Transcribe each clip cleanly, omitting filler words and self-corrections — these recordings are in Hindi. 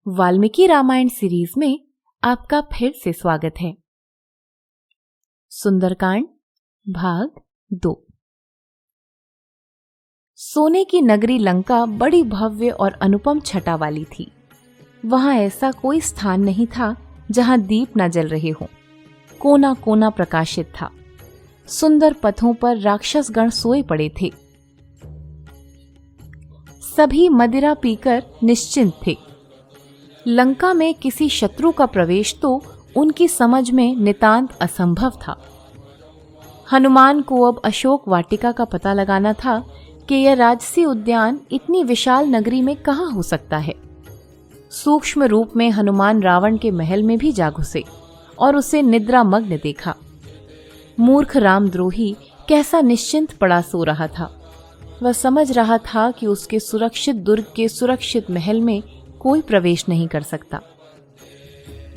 वाल्मीकि रामायण सीरीज में आपका फिर से स्वागत है। सुंदरकांड भाग 2। सोने की नगरी लंका बड़ी भव्य और अनुपम छटा वाली थी। वहां ऐसा कोई स्थान नहीं था जहां दीप न जल रहे हों। कोना कोना प्रकाशित था। सुंदर पथों पर राक्षसगण सोए पड़े थे। सभी मदिरा पीकर निश्चिंत थे। लंका में किसी शत्रु का प्रवेश तो उनकी समझ में नितांत असंभव था। हनुमान को अब अशोक वाटिका का पता लगाना था कि यह राजसी उद्यान इतनी विशाल नगरी में कहाँ हो सकता है। सूक्ष्म रूप में हनुमान रावण के महल में भी जा घुसे और उसे निद्रामग्न देखा। मूर्ख रामद्रोही कैसा निश्चिंत पड़ा सो रहा था। वह समझ रहा था कि उसके सुरक्षित दुर्ग के सुरक्षित महल में कोई प्रवेश नहीं कर सकता।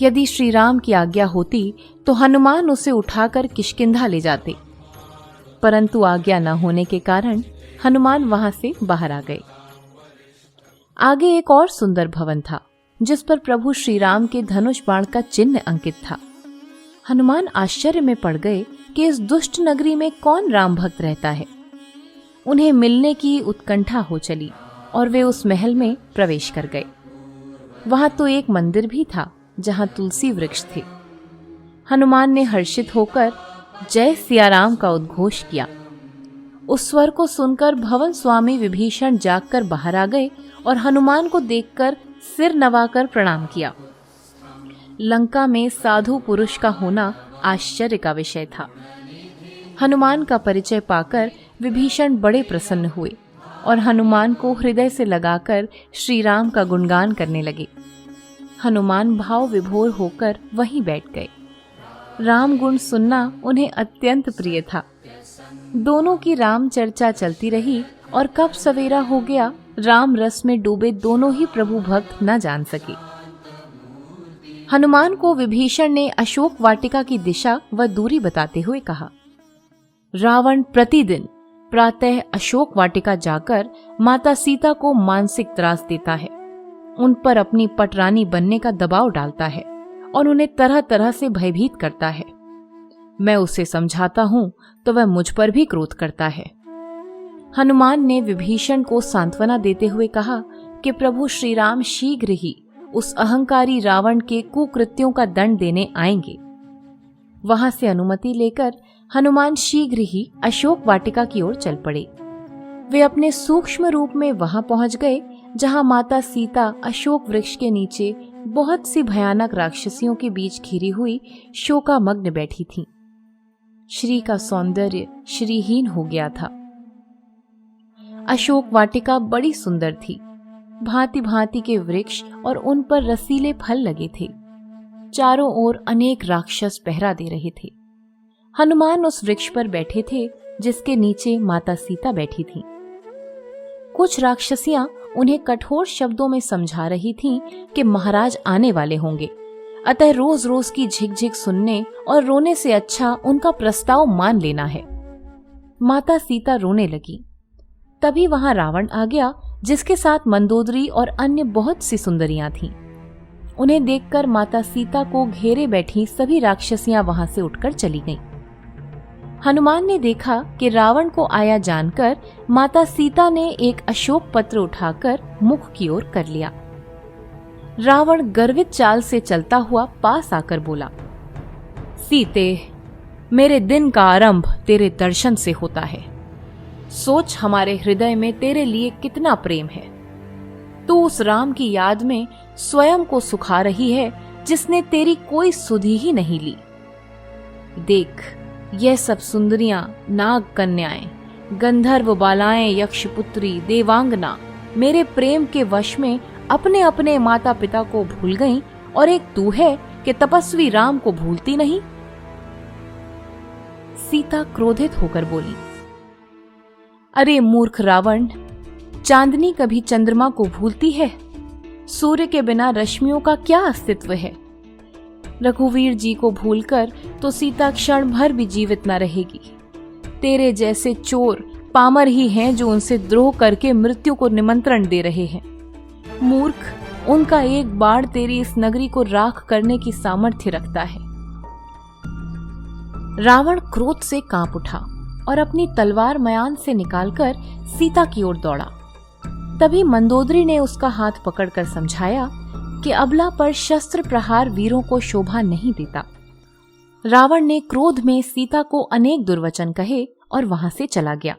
यदि श्री राम की आज्ञा होती तो हनुमान उसे उठाकर किष्किंधा ले जाते, परंतु आज्ञा न होने के कारण हनुमान वहां से बाहर आ गए। आगे एक और सुंदर भवन था जिस पर प्रभु श्री राम के धनुष बाण का चिन्ह अंकित था। हनुमान आश्चर्य में पड़ गए कि इस दुष्ट नगरी में कौन राम भक्त रहता है। उन्हें मिलने की उत्कंठा हो चली और वे उस महल में प्रवेश कर गए। वहां तो एक मंदिर भी था जहां तुलसी वृक्ष थे। हनुमान ने हर्षित होकर जय सियाराम का उद्घोष किया। उस स्वर को सुनकर भवन स्वामी विभीषण जागकर बाहर आ गए और हनुमान को देखकर सिर नवाकर प्रणाम किया। लंका में साधु पुरुष का होना आश्चर्य का विषय था। हनुमान का परिचय पाकर विभीषण बड़े प्रसन्न हुए और हनुमान को हृदय से लगाकर श्री राम का गुणगान करने लगे। हनुमान भाव विभोर होकर वहीं बैठ गए। राम गुण सुनना उन्हें अत्यंत प्रिय था। दोनों की राम चर्चा चलती रही और कब सवेरा हो गया राम रस में डूबे दोनों ही प्रभु भक्त न जान सके। हनुमान को विभीषण ने अशोक वाटिका की दिशा व दूरी बताते हुए कहा, रावण प्रतिदिन प्रातः अशोक वाटिका जाकर माता सीता को मानसिक त्रास देता है। उन पर अपनी पटरानी बनने का दबाव डालता है और उन्हें तरह तरह से भयभीत करता है। मैं उसे समझाता हूं तो वह मुझ पर भी क्रोध करता है। हनुमान ने विभीषण को सांत्वना देते हुए कहा कि प्रभु श्री राम शीघ्र ही उस अहंकारी रावण के कुकृत्यों का दंड देने आएंगे। वहां से अनुमति लेकर हनुमान शीघ्र ही अशोक वाटिका की ओर चल पड़े। वे अपने सूक्ष्म रूप में वहां पहुंच गए जहां माता सीता अशोक वृक्ष के नीचे बहुत सी भयानक राक्षसियों के बीच घिरी हुई शोकामग्न बैठी थीं। श्री का सौंदर्य श्रीहीन हो गया था। अशोक वाटिका बड़ी सुंदर थी। भांति भांति के वृक्ष और उन पर रसीले फल लगे थे। चारों ओर अनेक राक्षस पहरा दे रहे थे। हनुमान उस वृक्ष पर बैठे थे जिसके नीचे माता सीता बैठी थीं। कुछ राक्षसियां उन्हें कठोर शब्दों में समझा रही थीं कि महाराज आने वाले होंगे, अतः रोज रोज की झिकझिक सुनने और रोने से अच्छा उनका प्रस्ताव मान लेना है। माता सीता रोने लगी। तभी वहां रावण आ गया जिसके साथ मंदोदरी और अन्य बहुत सी सुंदरियां थीं। उन्हें देखकर माता सीता को घेरे बैठी सभी राक्षसियां वहां से उठकर चली गईं। हनुमान ने देखा कि रावण को आया जानकर माता सीता ने एक अशोक पत्र उठाकर मुख की ओर कर लिया। रावण गर्वित चाल से चलता हुआ पास आकर बोला, सीते, मेरे दिन का आरंभ तेरे दर्शन से होता है। सोच हमारे हृदय में तेरे लिए कितना प्रेम है। तू उस राम की याद में स्वयं को सुखा रही है जिसने तेरी कोई सुधि ही नहीं ली। देख, यह सब सुंदरियां, नाग कन्याएं, गंधर्व बालाएं, यक्षपुत्री, देवांगना मेरे प्रेम के वश में अपने अपने माता पिता को भूल गईं और एक तू है कि तपस्वी राम को भूलती नहीं। सीता क्रोधित होकर बोली, अरे मूर्ख रावण, चांदनी कभी चंद्रमा को भूलती है? सूर्य के बिना रश्मियों का क्या अस्तित्व है? रघुवीर जी को भूलकर तो सीता क्षण भर भी जीवित न रहेगी। तेरे जैसे चोर पामर ही हैं जो उनसे द्रोह करके मृत्यु को निमंत्रण दे रहे हैं। मूर्ख, उनका एक बाण तेरी इस नगरी को राख करने की सामर्थ्य रखता है। रावण क्रोध से कांप उठा और अपनी तलवार मयान से निकालकर सीता की ओर दौड़ा। तभी मंदोदरी ने उसका हाथ पकड़कर समझाया कि अबला पर शस्त्र प्रहार वीरों को शोभा नहीं देता। रावण ने क्रोध में सीता को अनेक दुर्वचन कहे और वहां से चला गया।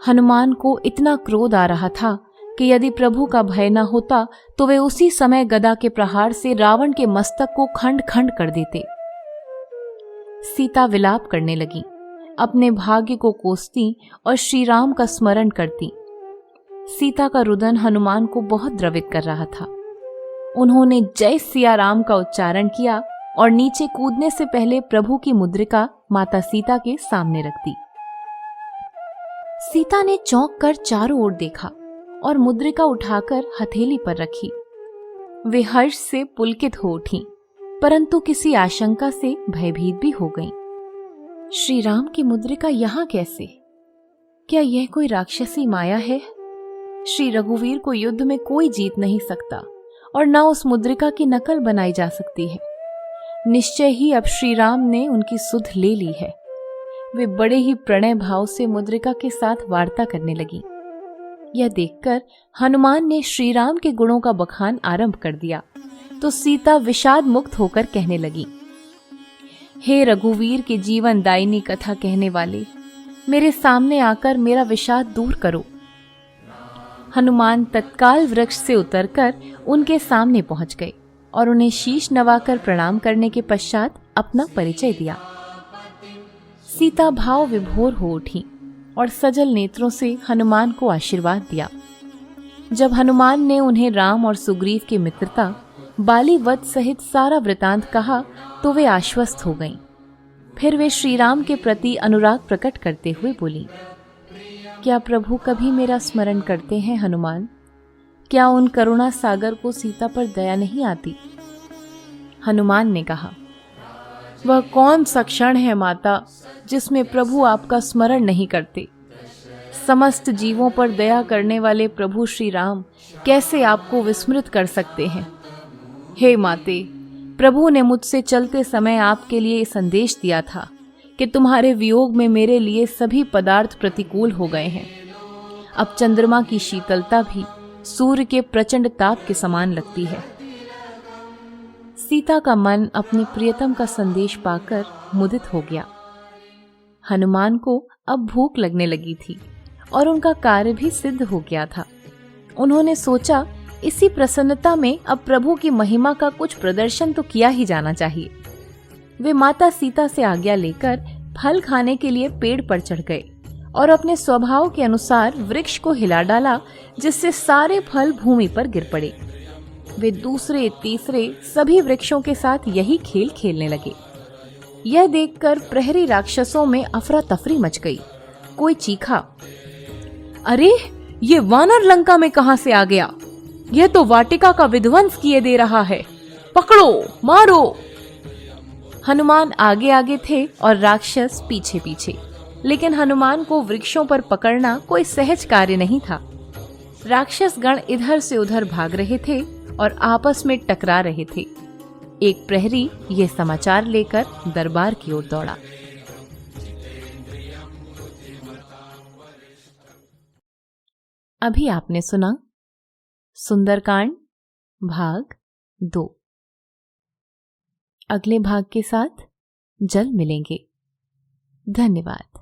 हनुमान को इतना क्रोध आ रहा था कि यदि प्रभु का भय न होता तो वे उसी समय गदा के प्रहार से रावण के मस्तक को खंड खंड कर देते। सीता विलाप करने लगी, अपने भाग्य को कोसती और श्री राम का स्मरण करती। सीता का रुदन हनुमान को बहुत द्रवित कर रहा था। उन्होंने जय सिया राम का उच्चारण किया और नीचे कूदने से पहले प्रभु की मुद्रिका माता सीता के सामने रख दी। सीता ने चौंक कर चारों ओर देखा और मुद्रिका उठाकर हथेली पर रखी। वे हर्ष से पुलकित हो उठी, परंतु किसी आशंका से भयभीत भी हो गईं। श्री राम की मुद्रिका यहाँ कैसे? क्या यह कोई राक्षसी माया है? श्री रघुवीर को युद्ध में कोई जीत नहीं सकता और न उस मुद्रिका की नकल बनाई जा सकती है। निश्चय ही अब श्री राम ने उनकी सुध ले ली है। वे बड़े ही प्रणय भाव से मुद्रिका के साथ वार्ता करने लगी। यह देखकर हनुमान ने श्री राम के गुणों का बखान आरंभ कर दिया तो सीता विषाद मुक्त होकर कहने लगी, हे रघुवीर के जीवन दायिनी कथा कहने वाले, मेरे सामने आकर मेरा विषाद दूर करो। हनुमान तत्काल वृक्ष से उतरकर उनके सामने पहुंच गए और उन्हें शीश नवाकर प्रणाम करने के पश्चात अपना परिचय दिया। सीता भाव विभोर हो उठी और सजल नेत्रों से हनुमान को आशीर्वाद दिया। जब हनुमान ने उन्हें राम और सुग्रीव की मित्रता, बाली वध सहित सारा वृतांत कहा तो वे आश्वस्त हो गईं। फिर वे श्री राम के प्रति अनुराग प्रकट करते हुए बोली, क्या प्रभु कभी मेरा स्मरण करते हैं हनुमान? क्या उन करुणा सागर को सीता पर दया नहीं आती? हनुमान ने कहा, वह कौन सा क्षण है माता जिसमें प्रभु आपका स्मरण नहीं करते? समस्त जीवों पर दया करने वाले प्रभु श्री राम कैसे आपको विस्मृत कर सकते हैं? हे माते, प्रभु ने मुझसे चलते समय आपके लिए संदेश दिया था कि तुम्हारे वियोग में मेरे लिए सभी पदार्थ प्रतिकूल हो गए हैं। अब चंद्रमा की शीतलता भी सूर्य के प्रचंड ताप के समान लगती है। सीता का मन अपने प्रियतम का संदेश पाकर मुदित हो गया। हनुमान को अब भूख लगने लगी थी और उनका कार्य भी सिद्ध हो गया था। उन्होंने सोचा, इसी प्रसन्नता में अब प्रभु की महिमा का कुछ प्रदर्शन तो किया ही जाना चाहिए। वे माता सीता से आज्ञा लेकर फल खाने के लिए पेड़ पर चढ़ गए और अपने स्वभाव के अनुसार वृक्ष को हिला डाला, जिससे सारे फल भूमि पर गिर पड़े। वे दूसरे तीसरे सभी वृक्षों के साथ यही खेल खेलने लगे। यह देखकर प्रहरी राक्षसों में अफरा तफरी मच गई। कोई चीखा, अरे ये वानर लंका में कहां से आ गया? यह तो वाटिका का विध्वंस किए दे रहा है। पकड़ो, मारो। हनुमान आगे आगे थे और राक्षस पीछे पीछे, लेकिन हनुमान को वृक्षों पर पकड़ना कोई सहज कार्य नहीं था। राक्षस गण इधर से उधर भाग रहे थे और आपस में टकरा रहे थे। एक प्रहरी यह समाचार लेकर दरबार की ओर दौड़ा। अभी आपने सुना सुंदरकांड भाग 2। अगले भाग के साथ जल्द मिलेंगे। धन्यवाद।